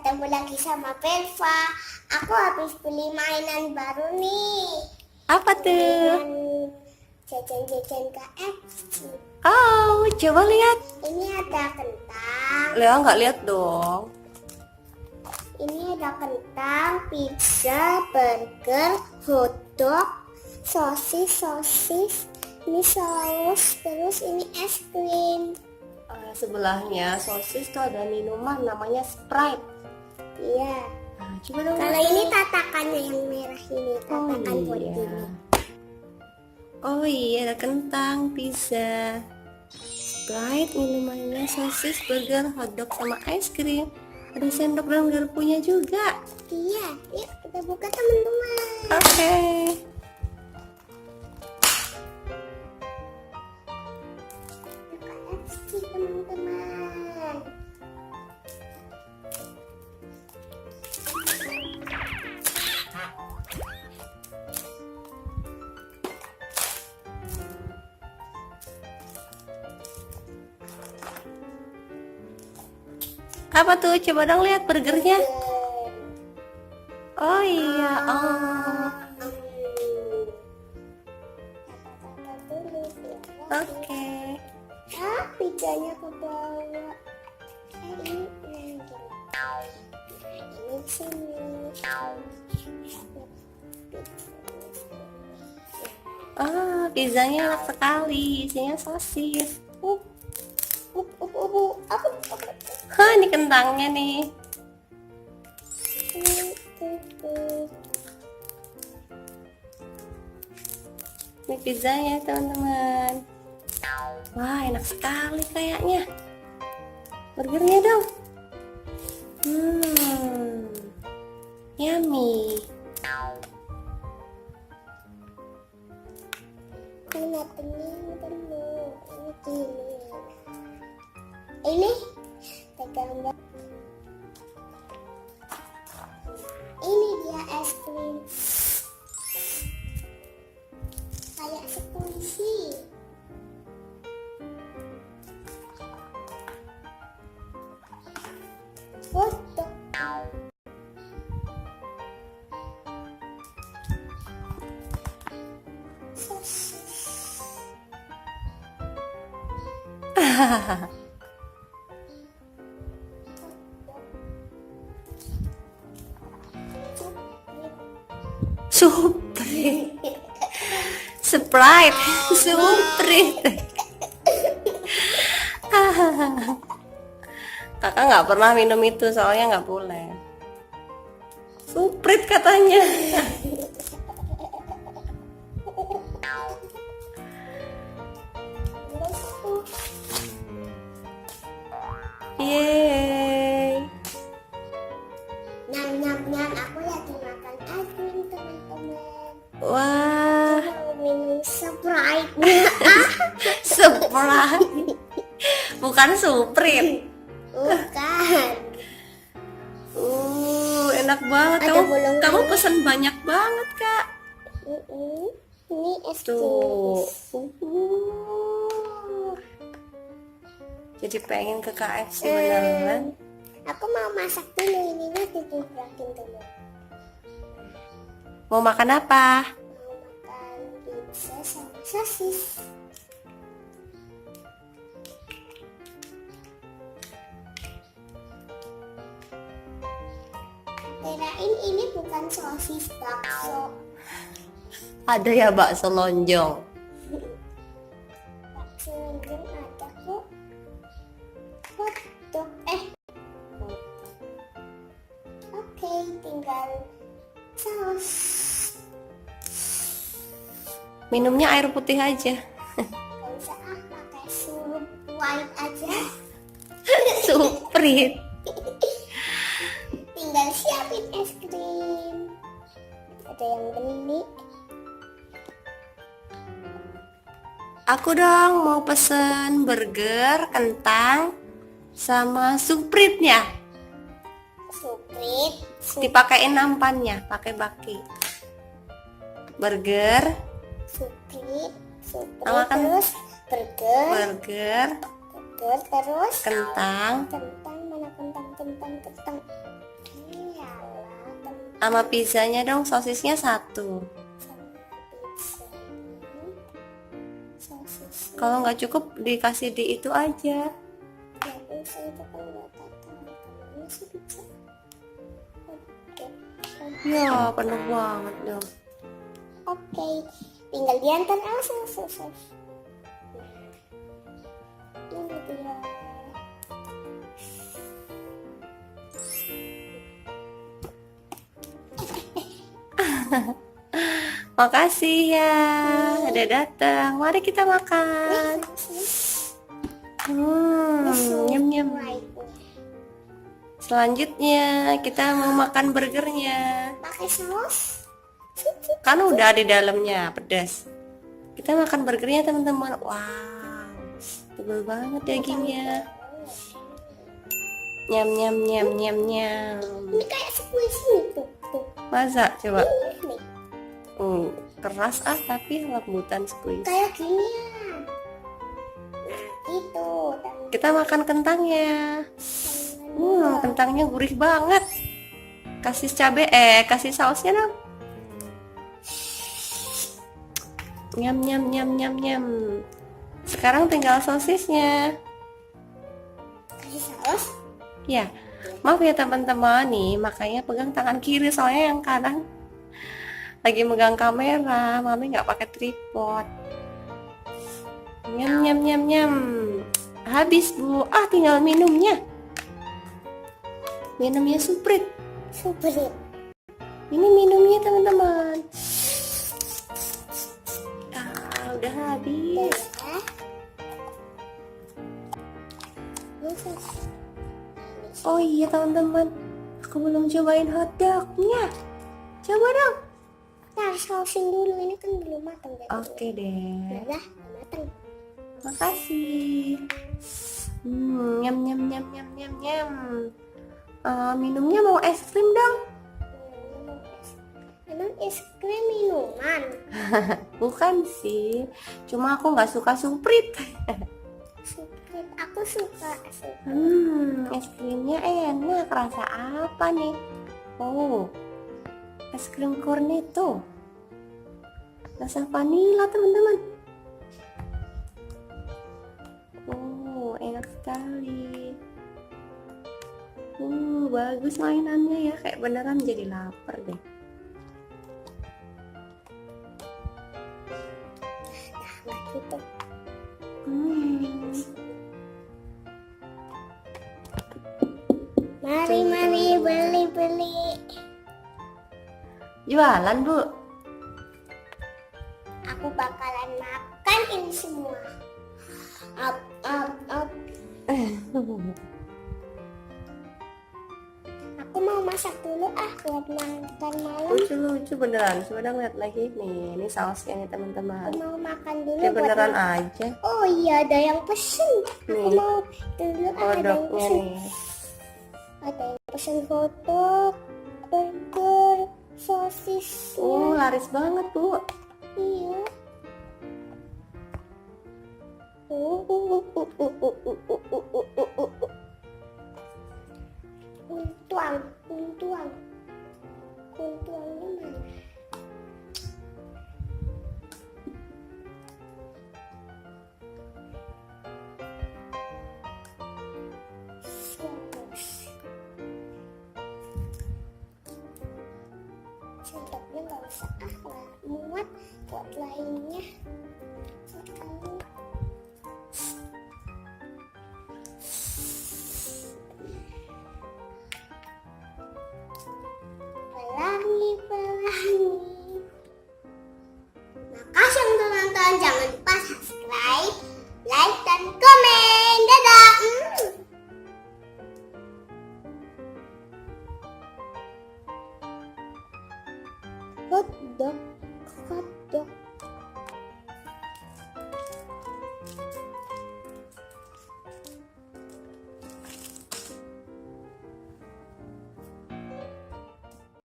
ketemu lagi sama Belva. Aku habis beli mainan baru nih. Apa tuh? Mainan jajan-jajan KFC. Oh, coba lihat. Ini ada kentang. Lea nggak lihat dong. Ini ada kentang, pizza, burger, hotdog, sosis. Ini saus, terus ini es krim. Sebelahnya sosis tuh ada minuman namanya Sprite. Iya. Nah, coba dong. Kalau ini tatakannya yang merah ini, tatakan buat iya. ini. Oh iya, ada kentang, pizza, Sprite, minumannya, sosis, burger, hotdog, sama es krim. Ada sendok dan garpunya juga. Iya, yuk kita buka teman-teman. Oke. KFC teman-teman. Apa tuh? Coba dong lihat burgernya. Oh iya, oh. Oke. Pizzanya ke bawah. Ini di sini. Ah, pizzanya enak sekali, isinya sosis. Hah, ini kentangnya nih. Ini pizzanya teman-teman. Wah, enak sekali kayaknya. Burgernya dong. Yummy. Ini pegang. Ini dia es krim kayak squishy. Foto. Sprite. Sprite. Sprite. Kakak nggak pernah minum itu soalnya nggak boleh. Sprite katanya. Yeay. Nyam, aku lagi makan es krim teman-teman. Wah, Mau minum Sprite. Sprite. Bukan Sprite. Bukan. Enak banget. Ada Kamu bolongan. pesen banyak banget, Kak. Ini es Tuh. krim. Jadi pengen ke KFC beneran. Aku mau masak dulu, ininya digebrakin dulu. Mau makan apa? Mau makan pizza sama sosis. Kirain ini bukan sosis bakso. Ada ya bakso lonjong. Bakso lonjong ada kok. Hotdog Oke, tinggal saus. Minumnya air putih aja. Gak usah pakai sirup white aja. Sprite. Tinggal siapin es krim. Ada yang beli. Aku dong mau pesen burger, kentang, sama Sprite-nya. Sprite. Dipakein nampannya, pakai baki. Burger, Sprite. Sama kan? Terus burger. burger, Terus kentang, mana kentang. Sama pizzanya dong, sosisnya satu. sama pizza sosis. Kalau nggak cukup dikasih di itu aja. Ya pizza itu kan buat teman-temannya sih pizza. Oke. Ya, penuh banget dong. Oke, tinggal diantar langsung sosis. Ini dia. Makasih ya, udah datang. Mari kita makan. Nyam nyam. Selanjutnya kita mau makan burgernya. Pakai saus. Kan udah di dalamnya pedas. Kita makan burgernya teman-teman. Wow, tebal banget dagingnya. Nyam nyam nyam nyam nyam. Ini kayak squeeze nih tuh. Masa coba? Nih. Keras tapi lembutan squeeze. Kayak gini ya. Nah, itu. Kita makan kentangnya. Kentangnya gurih banget. Kasih cabe, kasih sausnya dong. Nyam nyam nyam nyam nyam. Sekarang tinggal sosisnya. Kasih saus. Ya, maaf ya teman-teman nih, makanya pegang tangan kiri soalnya yang kanan lagi megang kamera, mami nggak pakai tripod. Nyam nyam nyam nyam. Habis bu, tinggal minumnya. Minumnya Sprite. Sprite. Ini minumnya teman-teman. Udah habis. Oh iya teman-teman, aku belum cobain hotdognya. Coba dong. Nah, sausin dulu, ini kan belum matang. Oke deh. Udah matang. Makasih. Nyam nyam nyam nyam nyam nyam. Minumnya mau es krim dong. Emang es krim minuman? Bukan sih, cuma aku nggak suka Sprite. Sprite, aku suka. Es krimnya enak. Rasa apa nih? Oh, es krim cornetto. Rasa vanila teman-teman. Oh, enak sekali. Bagus mainannya ya, kayak beneran jadi lapar deh. Nah, gitu. Mari beli. Jualan bu? Aku bakalan makan ini semua. Up. Aku mau masak dulu buat makan malam. Lucu beneran. Coba dong lihat lagi nih. Ini sausnya nih teman-teman. Aku mau makan dulu. Kayak beneran aja. Oh iya, ada yang pesen. Aku mau dulu hotdognya nih. Ada yang pesen hotdog, burger, sosis. Laris banget bu. Iya. Kuntuangnya mana? Sendoknya nggak usah, nggak muat buat lainnya. Pelangi. Makasih untuk nonton, jangan lupa subscribe, like, dan komen. Dadah. Hotdog.